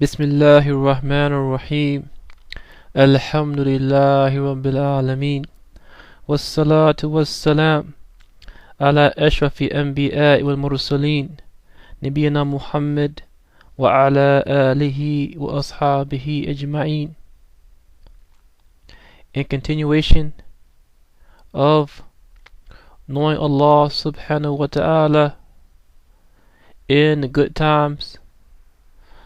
بسم الله الرحمن الرحيم الحمد لله رب العالمين والصلاة والسلام على أشرف الأنبياء والمرسلين نبينا محمد وعلى آله وأصحابه أجمعين. In continuation of knowing Allah subhanahu wa ta'ala in the good times,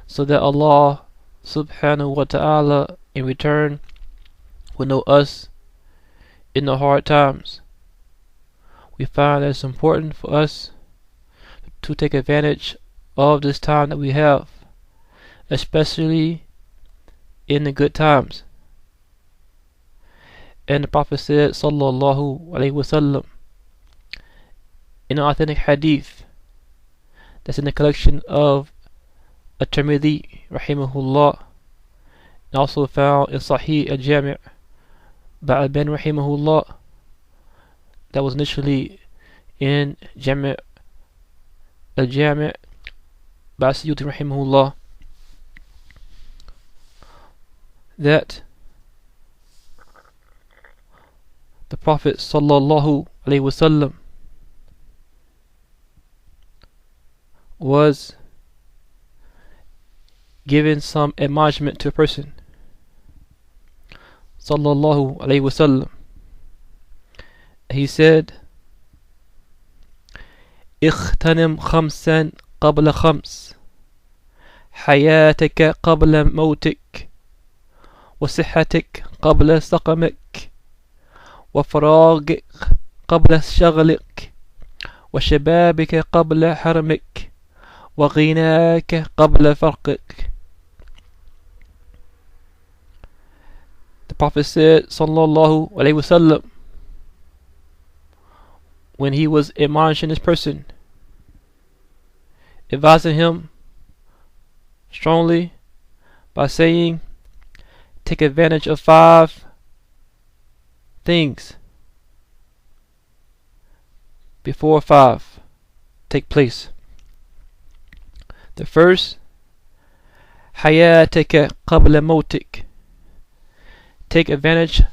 so that Allah subhanahu wa ta'ala in return will know us in the hard times, we find that it's important for us to take advantage of this time that we have, especially in the good times. And the Prophet said, sallallahu alaihi wasallam, in an authentic hadith that's in the collection of At-Tirmidhi rahimahullah, and also found in Sahih al-Jami' by Al-Albani rahimahullah, that was initially in Jami' al-Jami' by Suyuti rahimahullah, that the Prophet sallallahu alaihi wasallam was giving some admonishment to a person, sallallahu alaihi wasallam. He said, اغتنم خمسا قبل خمس حياتك قبل موتك وصحتك قبل سقمك وفراغك قبل شغلك وشبابك قبل حرمك وغناك قبل فرقك. The Prophet said, sallallahu alaihi wasallam, when he was admonishing this person, advising him strongly by saying, take advantage of 5 things before 5 take place. The first, حياتك قبل موتك. Take advantage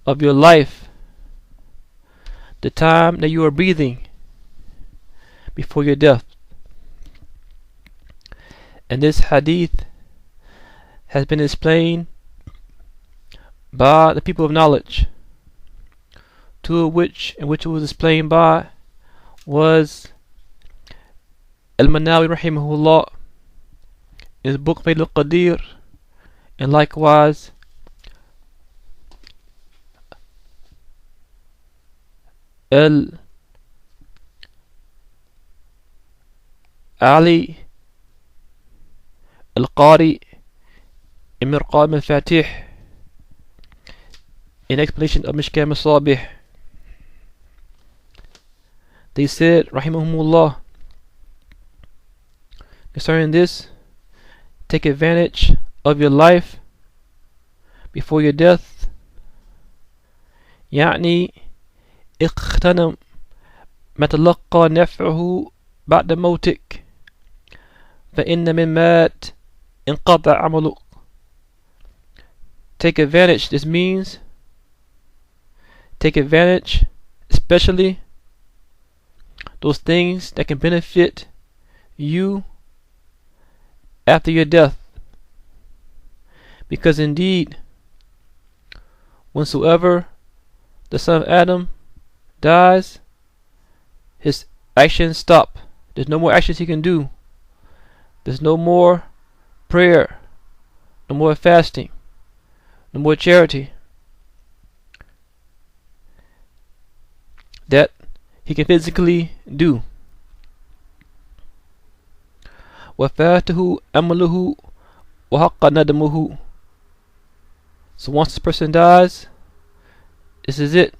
of your life, the time that you are breathing before your death. And this hadith has been explained by the people of knowledge, two of which it was explained by was Al-Manawi rahimahullah in his book Fayd al-Qadir, and likewise Ali al-Qari in Mirqam al-Fatih in explanation of Mishkah al-Masabih. They said, rahimahumullah, concerning this, take advantage of your life before your death. يعني اغتنم ما تلقى نفعه بعد موتك فإن من مات انقطع عملك. Take advantage, this means take advantage, especially those things that can benefit you after your death, because indeed whensoever the son of Adam dies, his actions stop. There's no more actions he can do. There's no more prayer, no more fasting, no more charity that he can physically do. وفاته أمله وحق ندمه. So once this person dies, this is it.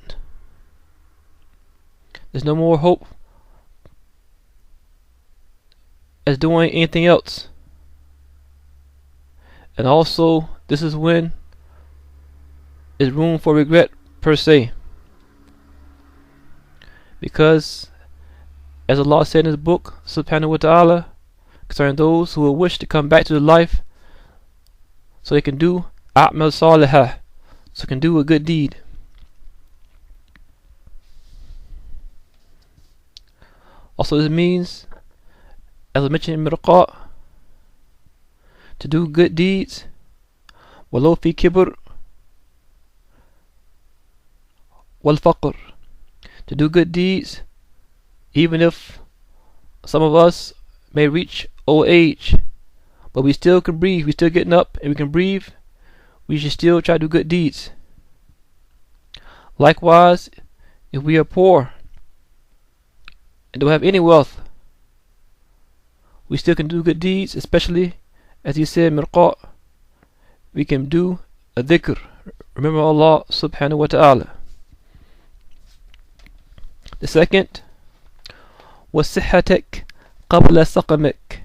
There's no more hope as doing anything else. And also, this is when there's room for regret per se, because as Allah said in his book subhanahu wa ta'ala concerning those who will wish to come back to the life so they can do a'mal salihah, so they can do a good deed. Also, this means, as I mentioned in Mirqa, to do good deeds, walau fi kibr wal faqr, to do good deeds even if some of us may reach old age, but we still can breathe, we still getting up and we can breathe, we should still try to do good deeds. Likewise, if we are poor and don't have any wealth, we still can do good deeds, especially as you said, mirqa, we can do a dhikr, remember Allah subhanahu wa ta'ala. The second was صحتك قبل سقمك,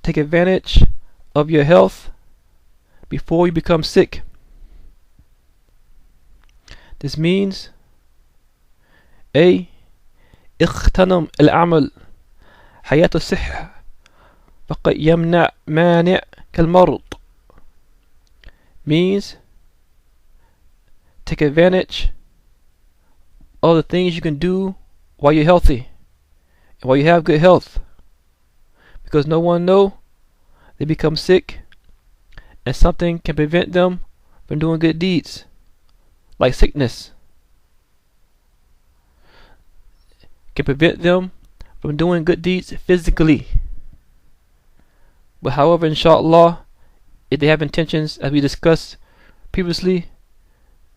take advantage of your health before you become sick. This means A. اغتنم العمل حياة الصحة فقد يمنع مانع كالمرض, means take advantage of the things you can do while you're healthy and while you have good health, because no one knows they become sick and something can prevent them from doing good deeds, like sickness can prevent them from doing good deeds physically. But however, inshallah, if they have intentions as we discussed previously,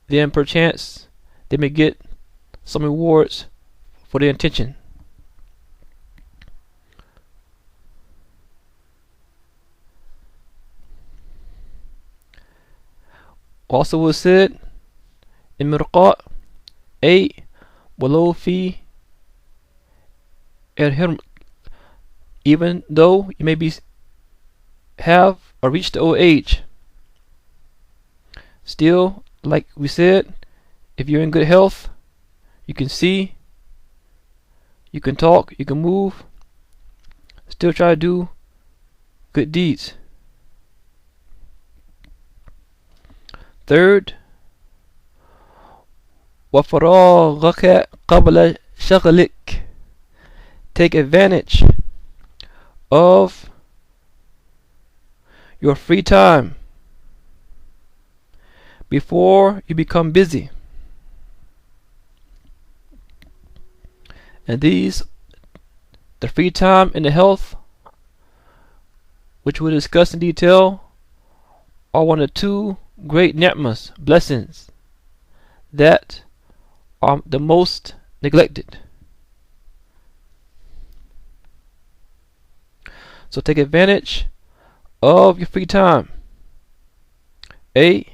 then perchance they may get some rewards for their intention. Also was said in Mirqa A. walau fi الحرم, even though you may have or reach the old age, still, like we said, if you're in good health, you can see, you can talk, you can move, still try to do good deeds. Third, وفراغك قبل شغلك, take advantage of your free time before you become busy. And these, the free time and the health, which we'll discuss in detail, are one of two great ni'mas, blessings, that are the most neglected. So take advantage of your free time. A.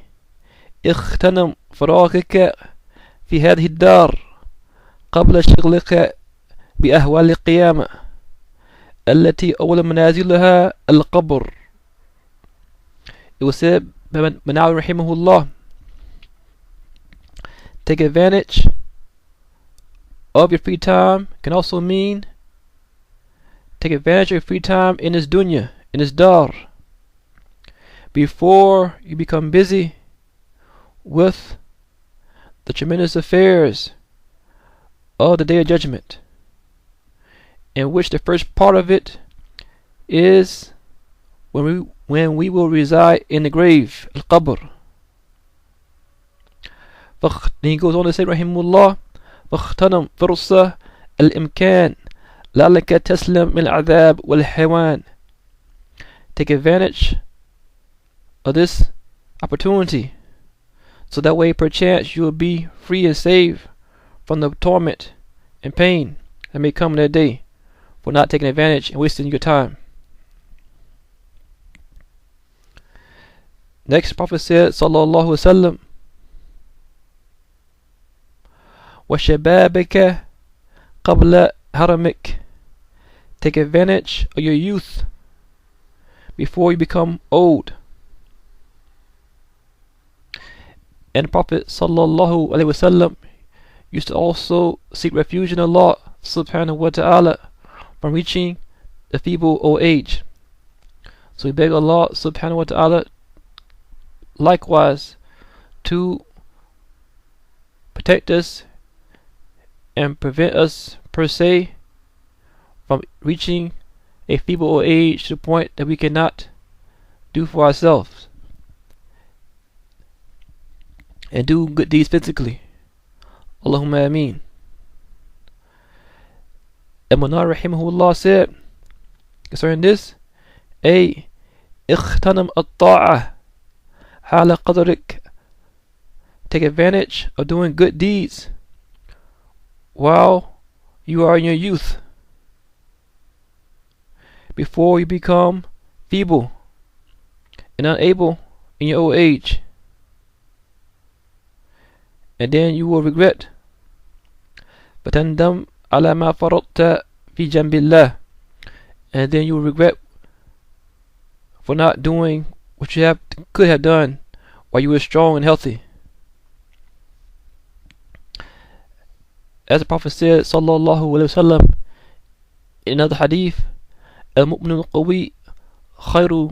اغتنم فراغك في هذه الدار قبل شغلك بأهوال القيامة التي أول منازلها القبر. It was said by Manawi rahimahullah, take advantage of your free time can also mean take advantage of your free time in this dunya, in this dar, before you become busy with the tremendous affairs of the Day of Judgment, in which the first part of it is when we will reside in the grave, al-qabr. Then he goes on to say, rahimullah, اغتنم فرصة الإمكان لعلك تسلم من العذاب والحيوان. Take advantage of this opportunity, so that way perchance you will be free and safe from the torment and pain that may come in that day for not taking advantage and wasting your time. Next, Prophet said, sallallahu alaihi wasallam, وَشَبَابِكَ قَبْلَ هَرَمِكَ, take advantage of your youth before you become old. And the Prophet sallallahu alaihi wasallam used to also seek refuge in Allah subhanahu wa ta'ala from reaching the feeble old age. So we beg Allah subhanahu wa ta'ala likewise to protect us and prevent us per se from reaching a feeble old age to the point that we cannot do for ourselves and do good deeds physically. Allahumma ameen. Al-Munar rahimahullah said concerning this, اغتنم الطاعة حال قدرك. Take advantage of doing good deeds while you are in your youth, before you become feeble and unable in your old age, and then you will regret. فتندم على ما فرطت في جنب الله, and then you will regret for not doing what you could have done while you were strong and healthy. As the Prophet said, sallallahu alaihi wasallam, in another hadith, المؤمن القوي خير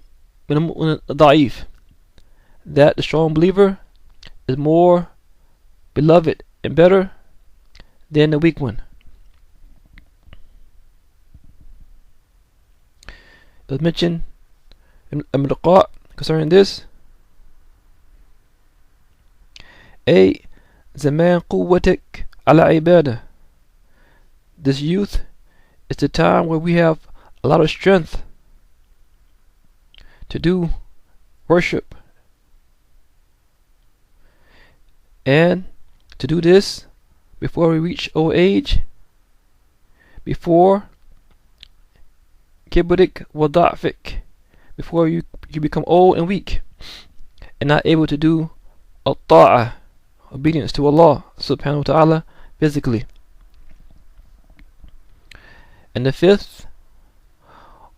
من المؤمن الضعيف, that the strong believer is more beloved and better than the weak one. It was mentioned in Al-Liqa concerning this, زمان قوتك على عبادة. This youth is the time where we have a lot of strength to do worship, and to do this before we reach old age, before كبرك وضعفك, before you become old and weak and not able to do al-ta'ah, obedience to Allah subhanahu wa ta'ala physically. And the fifth,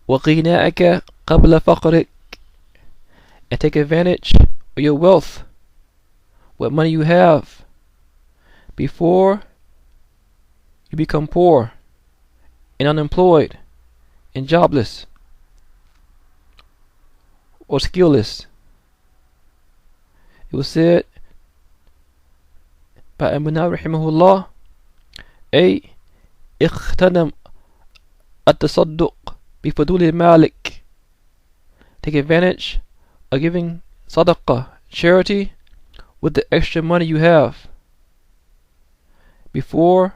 وغناءك قبل فقرك, and take advantage of your wealth, what money you have, before you become poor and unemployed and jobless or skillless. It was said by Al-Munar rahimahullah, اغتنم التصدق بفضول مالك. Take advantage of giving sadaqah, charity, with the extra money you have, before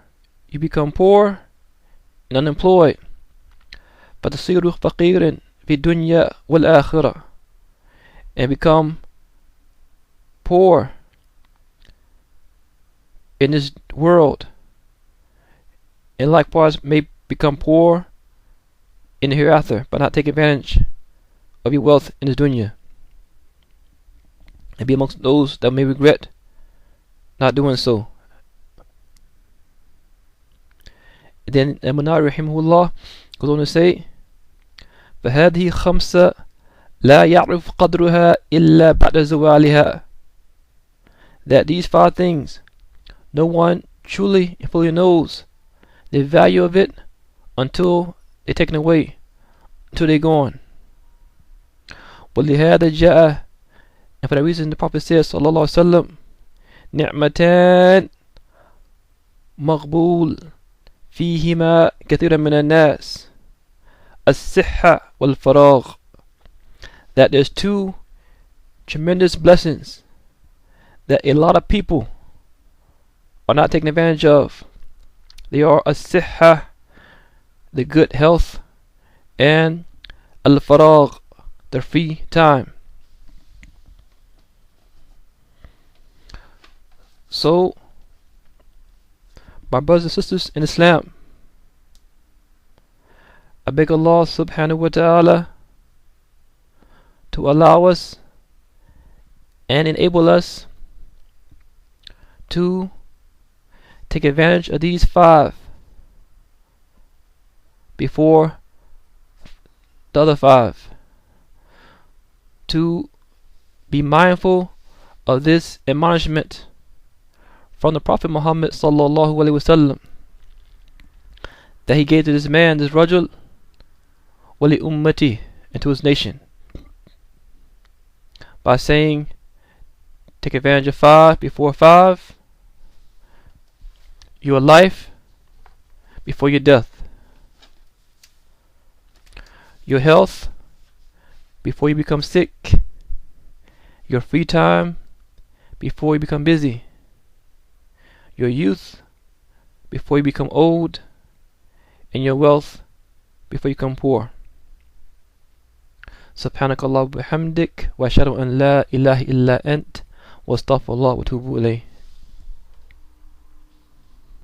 you become poor and unemployed. فتصير فقيرا في الدنيا والآخرة, and become poor in this world, and likewise may become poor in the hereafter by not taking advantage of your wealth in this dunya, and be amongst those that may regret not doing so. And then Al-Munar rahimahullah goes on to say, فهذه خمسة لا يعرف قدرها إلا بعد زوالها, that these five things no one truly and fully knows the value of it until they're taken away, until they're gone. ولهذا جاء, and for that reason the Prophet says sallallahu alaihi wasallam, نعمتان مقبول فيهما كثيرا من الناس الصحة والفراغ, that there's two tremendous blessings that a lot of people are not taking advantage of. They are as-sihha, the good health, and al-faragh, the free time. So, my brothers and sisters in Islam, I beg Allah subhanahu wa ta'ala to allow us and enable us to take advantage of these five before the other five, to be mindful of this admonishment from the Prophet Muhammad sallallahu alaihi wasallam that he gave to this man, this rajul, wali ummati, and to his nation, by saying, Take advantage of 5 before 5. Your life before your death. Your health before you become sick. Your free time before you become busy. Your youth before you become old. And your wealth before you become poor. سبحانك اللهم وبحمدك وأشهد أن لا إله إلا أنت واستغفر الله وأتوب إليه.